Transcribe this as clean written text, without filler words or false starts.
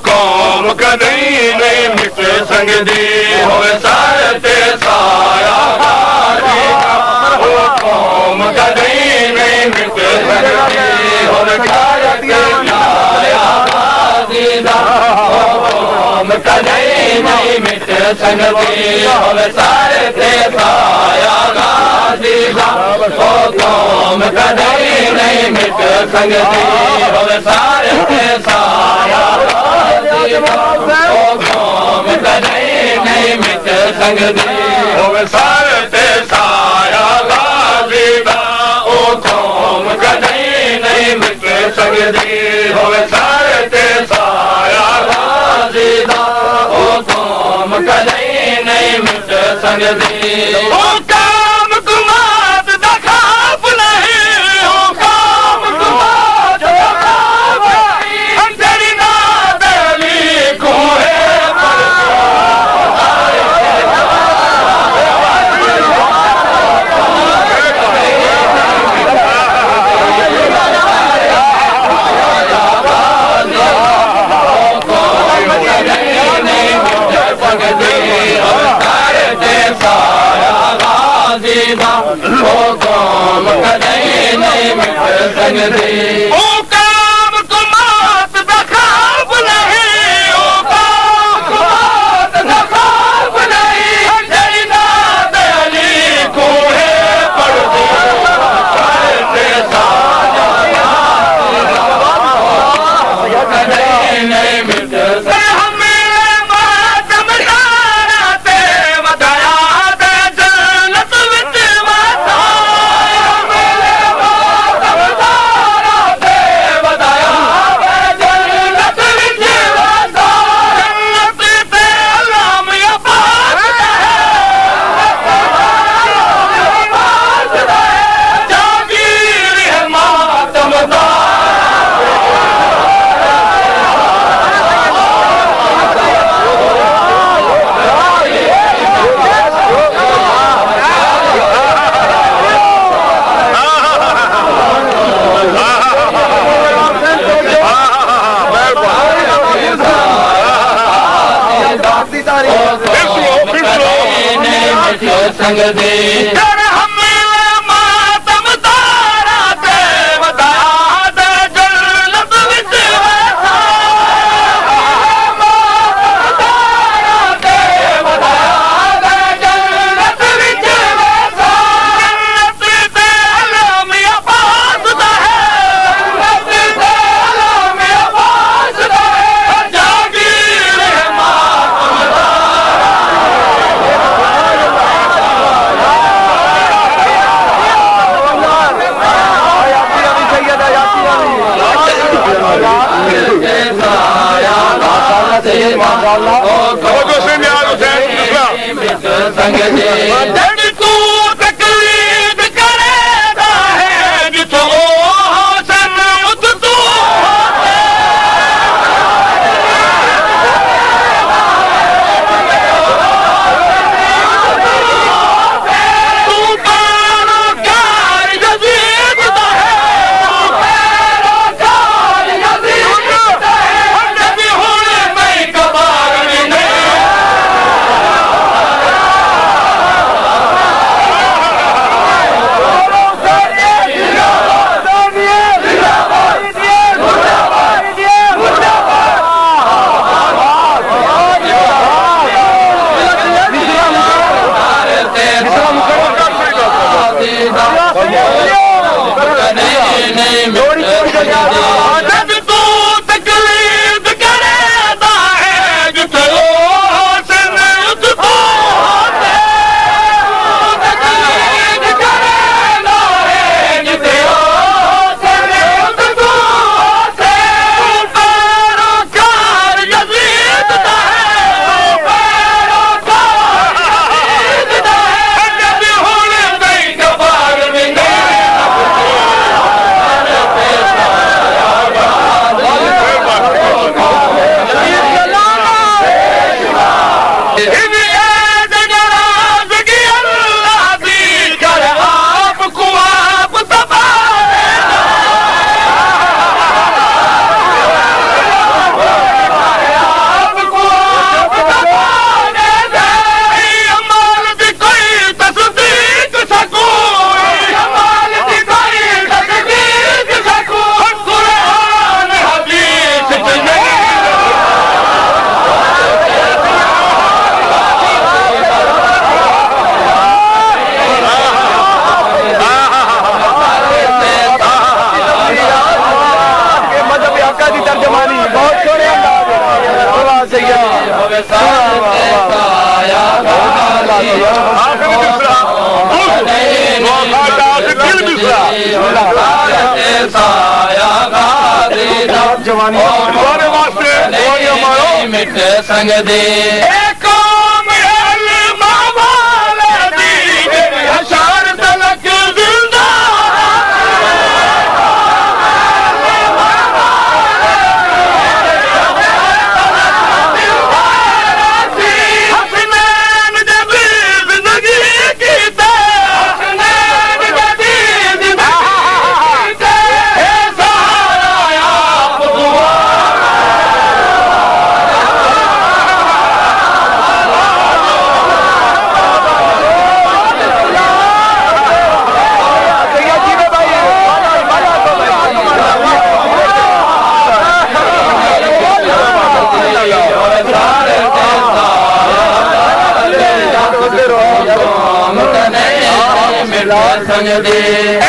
कौम कदई नहीं मिट सकदी होवे सारे ते साया गाजी दा ओ कौम कदई नहीं मिट सकदी होवे सारे ते साया गाजी दा ओ कौम कदई नहीं मिट सकदी होवे सारे ते साया गाजी दा ओ कौम कदई नहीं मिट सकदी होवे सारे ते साया गाजी दा ओ कौम कदई नहीं मिट सकदी होवे सारे ते साया गाजी दा ओ कौम कदई नहीं मिट सकदी होवे सारे ते साया गाजी दा ओ कौम कदई नहीं मिट सकदी ओ काम कुमात दा खाफ नहीं ओ काम कुमात दा खाफ नहीं अंधेरी ना दली कोहे ओ कौम कदई नहीं मिट सकदी ओ काम कुमात दा खाफ नहीं ओ काम कुमात दा खाफ नहीं अंधेरी ना दली कोहे पड़दी ते साया कदई नहीं मिट सकदी संगदे कर हमें मातम तारा ते बता दे जन्नत विच वैसा मातम तारा ते बता दे जन्नत विच वैसा जन्नत ते आलम अब्बास दा है जन्नत ते आलम अब्बास दा है जागीर है मातम जवानी वास्ते जवानियां मारो मिट संग दे संग दे